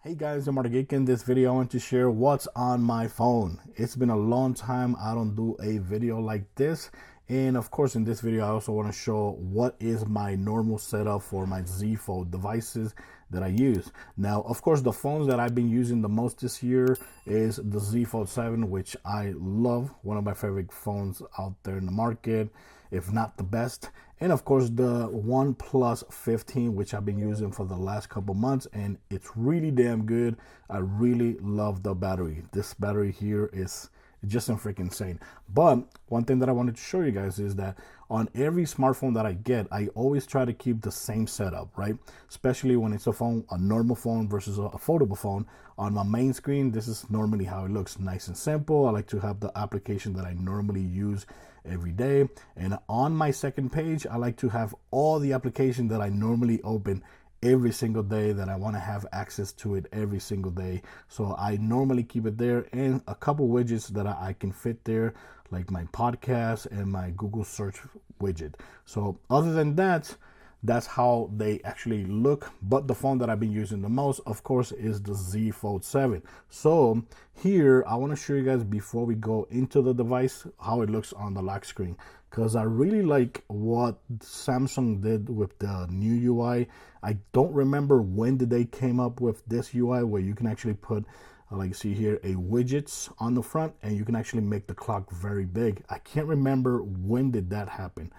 Hey guys, I'm Geek. In this video I want to share what's on my phone. It's been a long time I don't do a video like this, and of course in this video I also want to show what is my normal setup for my ZFold devices that I use. Now of course the phones that I've been using the most this year is the ZFold 7, which I love, one of my favorite phones out there in the market, if not the best. And of course the OnePlus 15, which I've been using for the last couple months, and it's really damn good. I really love the battery. This battery here is just freaking insane. But one thing that I wanted to show you guys is that on every smartphone that I get, I always try to keep the same setup, right? Especially when it's a normal phone versus a foldable phone. On my main screen, this is normally how it looks, nice and simple. I like to have the application that I normally use every day. And on my second page, I like to have all the application that I normally open every single day, that I want to have access to it every single day. So I normally keep it there, and a couple widgets that I can fit there, like my podcast and my Google search widget. So other than that, that's how they actually look. But the phone that I've been using the most, of course, is the ZFold 7. So here I want to show you guys, before we go into the device, how it looks on the lock screen, because I really like what Samsung did with the new UI. I don't remember when did they came up with this UI where you can actually put, like you see here, a widgets on the front, and you can actually make the clock very big. I can't remember when did that happen,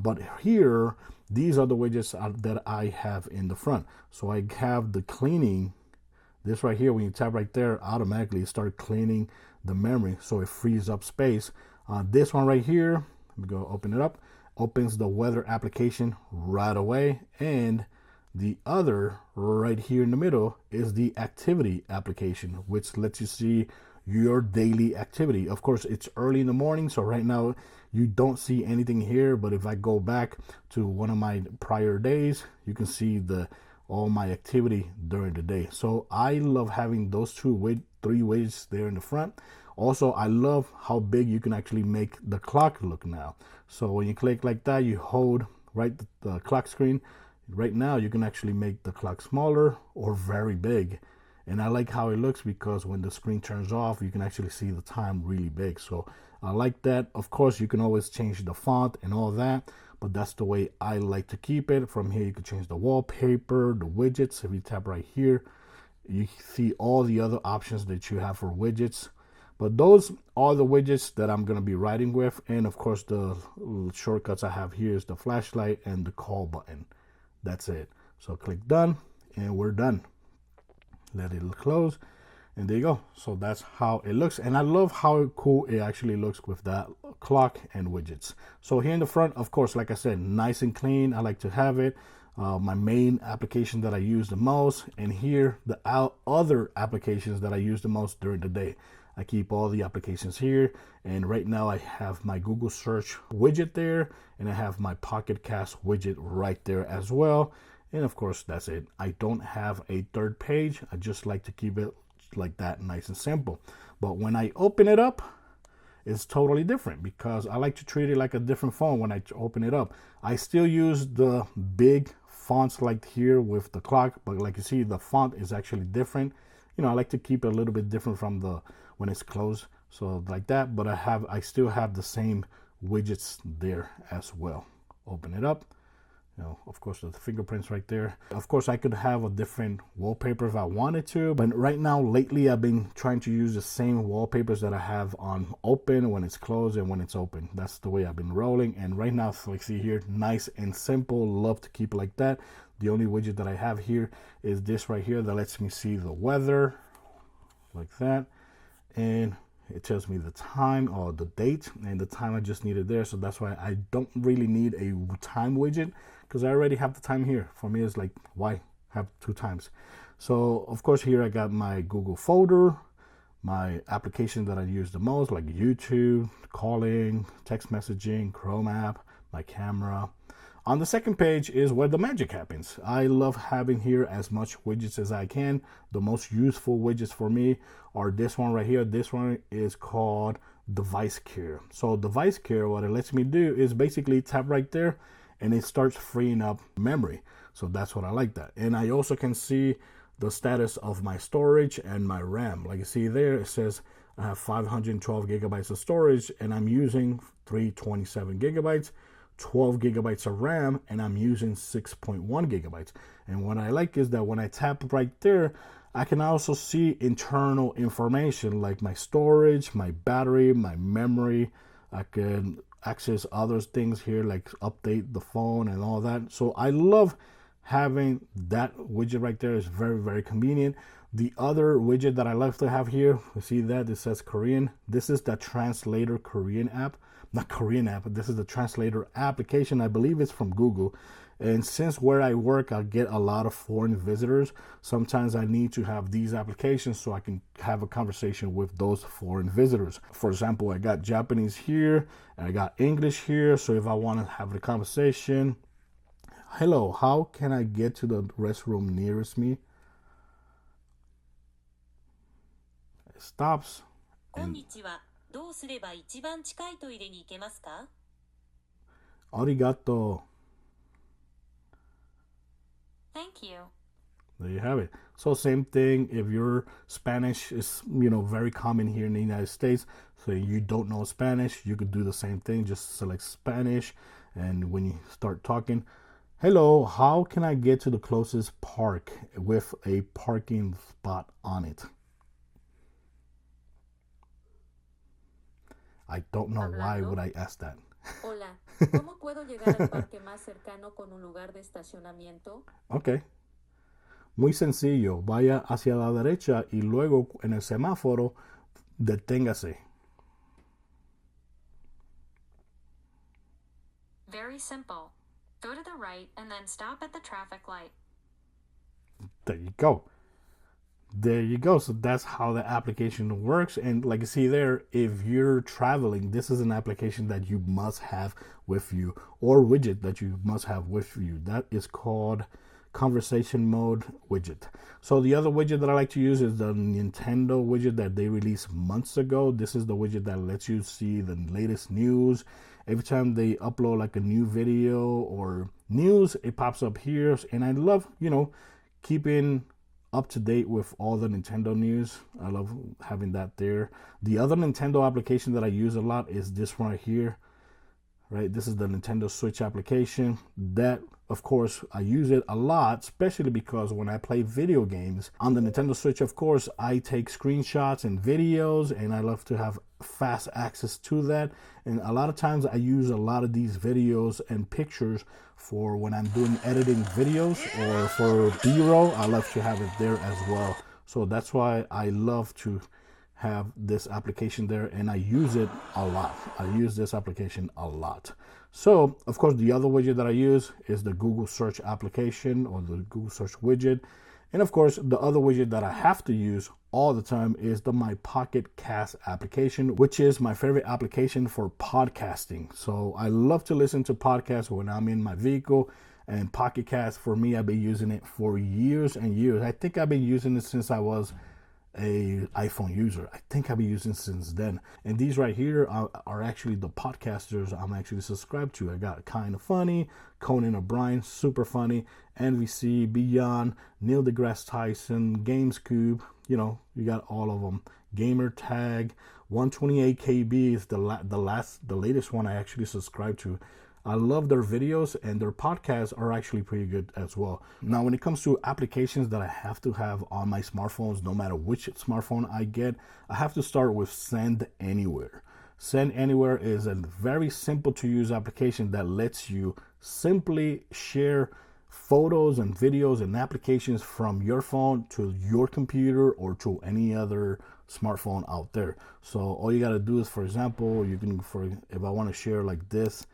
but here, these are the widgets that I have in the front. So I have the cleaning. This right here, when you tap right there, automatically start cleaning the memory, so it frees up space. This one right here, let me go open it up, opens the weather application right away. And the other right here in the middle is the activity application, which lets you see your daily activity. Of course, it's early in the morning, so right now you don't see anything here, but if I go back to one of my prior days, you can see all my activity during the day. So I love having those three widgets there in the front. Also, I love how big you can actually make the clock look now. So when you click like that, you hold right the clock screen. Right now you can actually make the clock smaller or very big, and I like how it looks, because when the screen turns off, you can actually see the time really big. So I like that. Of course, you can always change the font and all that, but that's the way I like to keep it. From here you can change the wallpaper, the widgets. If you tap right here, you see all the other options that you have for widgets. But those are the widgets that I'm going to be writing with. And of course, the shortcuts I have here is the flashlight and the call button. That's it. So click done, and we're done. Let it close, and there you go. So that's how it looks, and I love how cool it actually looks with that clock and widgets. So here in the front, of course, like I said, nice and clean. I like to have it. My main application that I use the most, and here the other applications that I use the most during the day. I keep all the applications here, and right now I have my Google search widget there, and I have my Pocket Cast widget right there as well. And of course, that's it. I don't have a third page. I just like to keep it like that, nice and simple. But when I open it up, it's totally different, because I like to treat it like a different phone when I open it up. I still use the big fonts like here with the clock, but like you see, the font is actually different. You know, I like to keep it a little bit different from the when it's closed, so like that. But I still have the same widgets there as well. Open it up. You know, of course, the fingerprints right there. Of course, I could have a different wallpaper if I wanted to, but right now, lately, I've been trying to use the same wallpapers that I have on open, when it's closed, and when it's open. That's the way I've been rolling. And right now, so like see here, nice and simple. Love to keep it like that. The only widget that I have here is this right here that lets me see the weather, like that, and it tells me the time or the date, and the time I just needed there. So that's why I don't really need a time widget, because I already have the time here. For me, it's like, why have two times? So of course, here I got my Google folder, my application that I use the most, like YouTube, calling, text messaging, Chrome app, my camera. On the second page is where the magic happens. I love having here as much widgets as I can. The most useful widgets for me are this one right here. This one is called Device Care. So Device Care, what it lets me do is basically tap right there, and it starts freeing up memory. So that's what I like that. And I also can see the status of my storage and my RAM. Like you see there, it says I have 512 gigabytes of storage and I'm using 327 gigabytes, 12 gigabytes of RAM, and I'm using 6.1 gigabytes. And what I like is that when I tap right there, I can also see internal information like my storage, my battery, my memory. I can access other things here like update the phone and all that. So I love having that widget right there. Is very, very convenient. The other widget that I love to have here, you see that it says Korean. This is the translator Korean app. Not Korean app, but this is the translator application. I believe it's from Google. And since where I work, I get a lot of foreign visitors. Sometimes I need to have these applications so I can have a conversation with those foreign visitors. For example, I got Japanese here, and I got English here. So if I want to have a conversation, hello, how can I get to the restroom nearest me? It stops. こんにちは。どうすれば一番近いトイレに行けますか? Arigato. Thank you. There you have it. So same thing if your Spanish is, very common here in the United States. So you don't know Spanish, you could do the same thing. Just select Spanish. And when you start talking, hello, how can I get to the closest park with a parking spot on it? I don't know why would I ask that. Hola, ¿cómo puedo llegar al parque más cercano con un lugar de estacionamiento? Ok. Muy sencillo. Vaya hacia la derecha y luego en el semáforo deténgase. Very simple. Go to the right and then stop at the traffic light. There you go. There you go. So that's how the application works. And like you see there, if you're traveling, this is an application that you must have with you, or widget that you must have with you. That is called conversation mode widget. So the other widget that I like to use is the Nintendo widget that they released months ago. This is the widget that lets you see the latest news. Every time they upload like a new video or news, it pops up here. And I love, keeping up to date with all the Nintendo news. I love having that there. The other Nintendo application that I use a lot is this one right here. Right, this is the Nintendo Switch application. That, of course, I use it a lot, especially because when I play video games on the Nintendo Switch, of course, I take screenshots and videos, and I love to have fast access to that. And a lot of times I use a lot of these videos and pictures for when I'm doing editing videos, or for B-roll. I love to have it there as well. So that's why I love to have this application there, and I use it a lot. I use this application a lot. So of course the other widget that I use is the Google search application, or the Google search widget. And of course the other widget that I have to use all the time is the My Pocket Cast application, which is my favorite application for podcasting. So I love to listen to podcasts when I'm in my vehicle, and Pocket Cast, for me, I've been using it for years and years. I think I've been using it since I was a iPhone user. I think I've been using since then. And these right here are actually the podcasters I'm actually subscribed to. I got Kind of Funny, Conan O'Brien, super funny, NVC, Beyond, Neil deGrasse Tyson, GameScoop. You got all of them. Gamer Tag, 128KB is the latest one I actually subscribed to. I love their videos, and their podcasts are actually pretty good as well. Now, when it comes to applications that I have to have on my smartphones, no matter which smartphone I get, I have to start with Send Anywhere. Send Anywhere is a very simple to use application that lets you simply share photos and videos and applications from your phone to your computer or to any other smartphone out there. So all you got to do is, for example, if I want to share like this,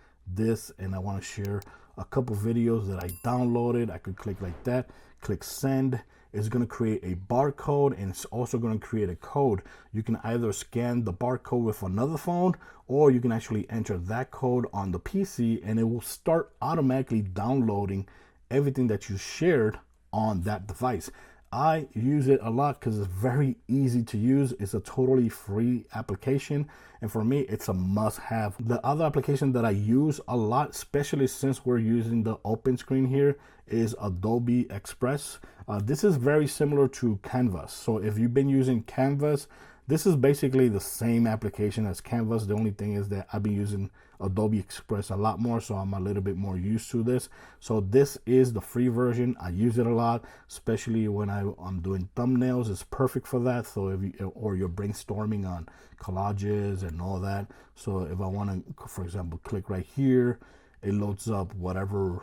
and I want to share a couple videos that I downloaded, I could click like that, click send. It's going to create a barcode, and it's also going to create a code. You can either scan the barcode with another phone, or you can actually enter that code on the PC, and it will start automatically downloading everything that you shared on that device. I use it a lot because it's very easy to use. It's a totally free application, and for me it's a must-have. The other application that I use a lot, especially since we're using the open screen here, is Adobe Express. This is very similar to Canvas. So if you've been using Canvas, this is basically the same application as Canvas. The only thing is that I've been using Adobe Express a lot more, so I'm a little bit more used to this. So this is the free version. I use it a lot, especially when I'm doing thumbnails. It's perfect for that. So if you, or you're brainstorming on collages and all that. So if I want to, for example, click right here, it loads up whatever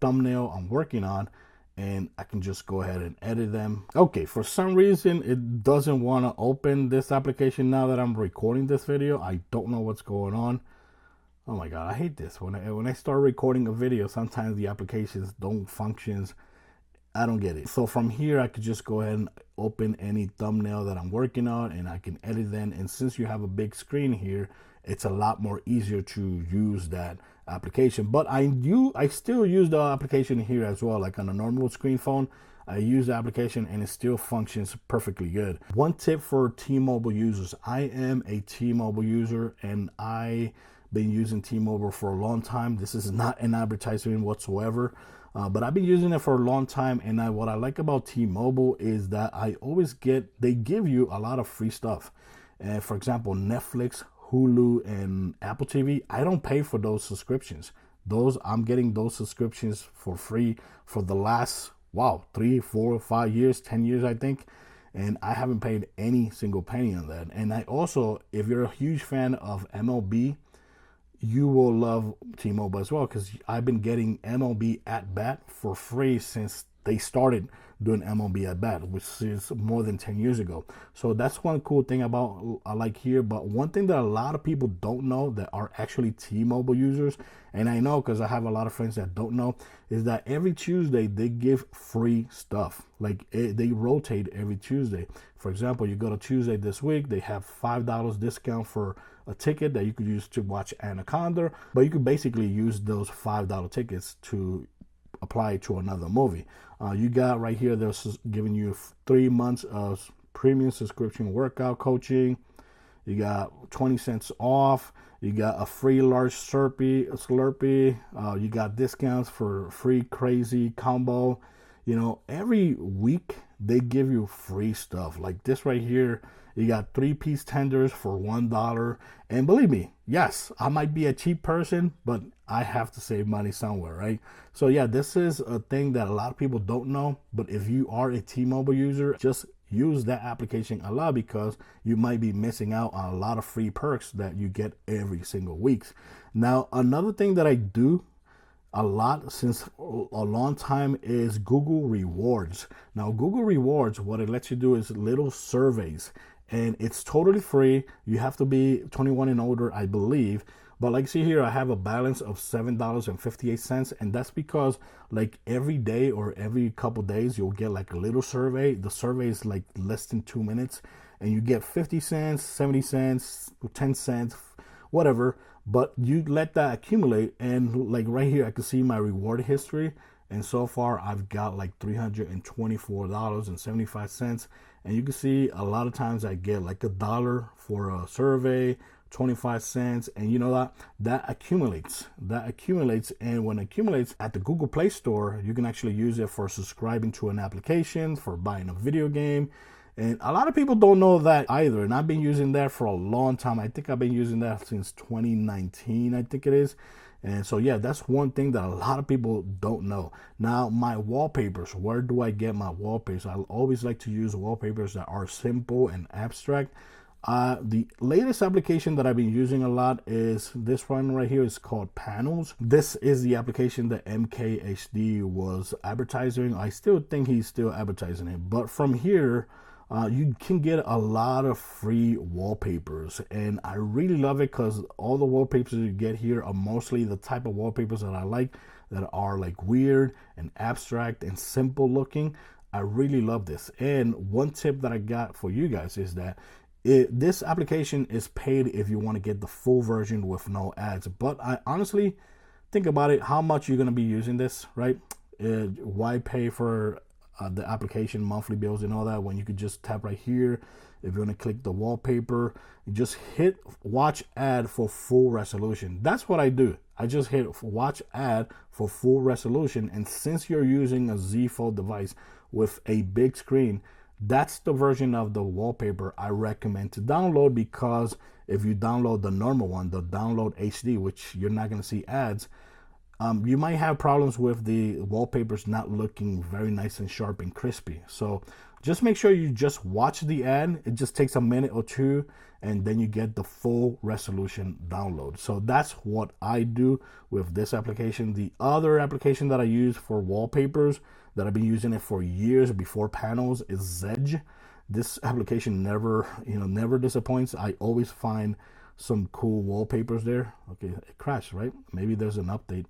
thumbnail I'm working on, and I can just go ahead and edit them. Okay, for some reason it doesn't want to open this application now that I'm recording this video. I don't know what's going on. Oh my god, I hate this. When I start recording a video, sometimes the applications don't function. I don't get it. So from here I could just go ahead and open any thumbnail that I'm working on, and I can edit them. And since you have a big screen here, it's a lot more easier to use that application. But I still use the application here as well. Like on a normal screen phone, I use the application and it still functions perfectly good. One tip for T-Mobile users: I am a T-Mobile user and I been using T-Mobile for a long time. This is not an advertisement whatsoever, but I've been using it for a long time. And what I like about T-Mobile is that they give you a lot of free stuff. And for example, Netflix, Hulu, and Apple TV, I don't pay for those subscriptions. I'm getting those subscriptions for free for the last 3, 4, 5 years, 10 years, I think. And I haven't paid any single penny on that. And I also, if you're a huge fan of MLB, you will love T-Mobile as well, because I've been getting MLB at bat for free since they started doing MLB at bat, which is more than 10 years ago. So that's one cool thing I like here. But one thing that a lot of people don't know that are actually T-Mobile users, and I know because I have a lot of friends that don't know, is that every Tuesday they give free stuff. Like they rotate every Tuesday. For example, you go to Tuesday this week, they have $5 discount for a ticket that you could use to watch Anaconda, but you could basically use those $5 tickets to apply to another movie. You got right here, they're giving you 3 months of premium subscription workout coaching. You got 20 cents off. You got a free large Slurpee. You got discounts for free crazy combo. You know, every week they give you free stuff like this right here. You got 3-piece tenders for $1. And believe me, yes, I might be a cheap person, but I have to save money somewhere, right? So yeah, this is a thing that a lot of people don't know. But if you are a T-Mobile user, just use that application a lot, because you might be missing out on a lot of free perks that you get every single week. Now, another thing that I do a lot since a long time is Google Rewards. Now, Google Rewards, what it lets you do is little surveys, and it's totally free. You have to be 21 and older, I believe. But like, see here, I have a balance of $7.58, and that's because like every day or every couple days you'll get like a little survey. The survey is like less than 2 minutes, and you get 50 cents, 70 cents, 10 cents, whatever. But you let that accumulate, and like right here I can see my reward history, and so far I've got like $324.75. And you can see a lot of times I get like $1 for a survey, 25 cents, and you know that accumulates. And when it accumulates at the Google Play Store, you can actually use it for subscribing to an application, for buying a video game. And a lot of people don't know that either, and I've been using that for a long time. I think I've been using that since 2019, I think it is. And so yeah, that's one thing that a lot of people don't know. Now, my wallpapers, where do I get my wallpapers? I always like to use wallpapers that are simple and abstract. The latest application that I've been using a lot is this one right here. It's called Panels. This is the application that MKHD was advertising. I still think he's still advertising it, but from here you can get a lot of free wallpapers, and I really love it because all the wallpapers you get here are mostly the type of wallpapers that I like, that are like weird and abstract and simple looking. I really love this. And one tip that I got for you guys is that this application is paid if you want to get the full version with no ads. But I honestly think about it, how much you're going to be using this, right? Why pay for the application, monthly bills and all that, when you could just tap right here. If you want to click the wallpaper, you just hit watch ad for full resolution. That's what I do. I just hit watch ad for full resolution. And since you're using a ZFold device with a big screen, that's the version of the wallpaper I recommend to download, because if you download the normal one, the download HD, which you're not going to see ads, you might have problems with the wallpapers not looking very nice and sharp and crispy. So just make sure you just watch the ad. It just takes a minute or two, and then you get the full resolution download. So that's what I do with this application. The other application that I use for wallpapers, that I've been using it for years before panels, is Zedge. This application never disappoints. I always find some cool wallpapers there. Okay, it crashed, right? Maybe there's an update.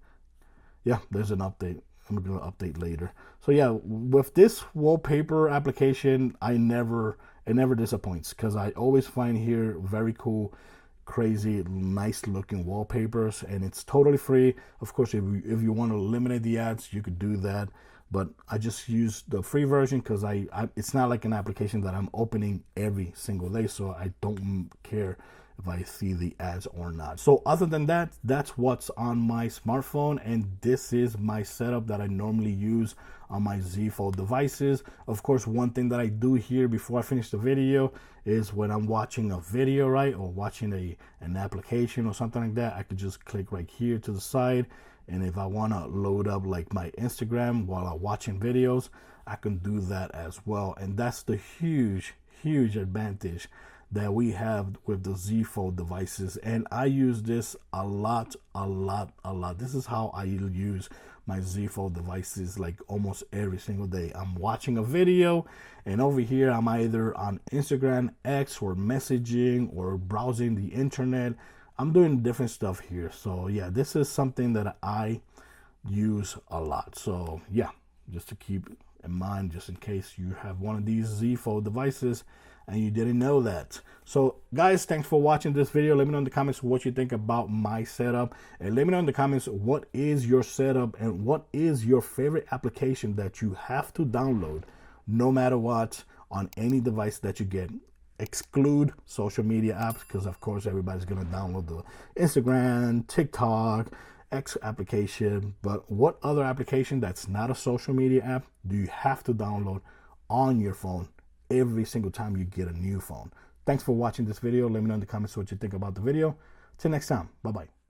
Yeah, there's an update. I'm going to update later. So yeah, with this wallpaper application, it never disappoints, because I always find here very cool, crazy, nice looking wallpapers, and it's totally free. Of course, if you want to eliminate the ads, you could do that, but I just use the free version because it's not like an application that I'm opening every single day, so I don't care if I see the ads or not. So other than that, that's what's on my smartphone, and this is my setup that I normally use on my ZFold devices. Of course, one thing that I do here before I finish the video is when I'm watching a video, right, or watching an application or something like that, I could just click right here to the side, and if I want to load up like my Instagram while I'm watching videos, I can do that as well. And that's the huge advantage that we have with the ZFold devices, and I use this a lot. This is how I use my ZFold devices, like almost every single day. I'm watching a video, and over here I'm either on Instagram, X, or messaging, or browsing the internet. I'm doing different stuff here. So yeah, this is something that I use a lot. So yeah, just to keep in mind, just in case you have one of these ZFold devices and you didn't know that. So guys, thanks for watching this video. Let me know in the comments what you think about my setup, and let me know in the comments what is your setup and what is your favorite application that you have to download no matter what on any device that you get. Exclude social media apps, because of course everybody's going to download the Instagram, TikTok, X application, but what other application that's not a social media app do you have to download on your phone every single time you get a new phone? Thanks for watching this video. Let me know in the comments what you think about the video. Till next time, bye bye.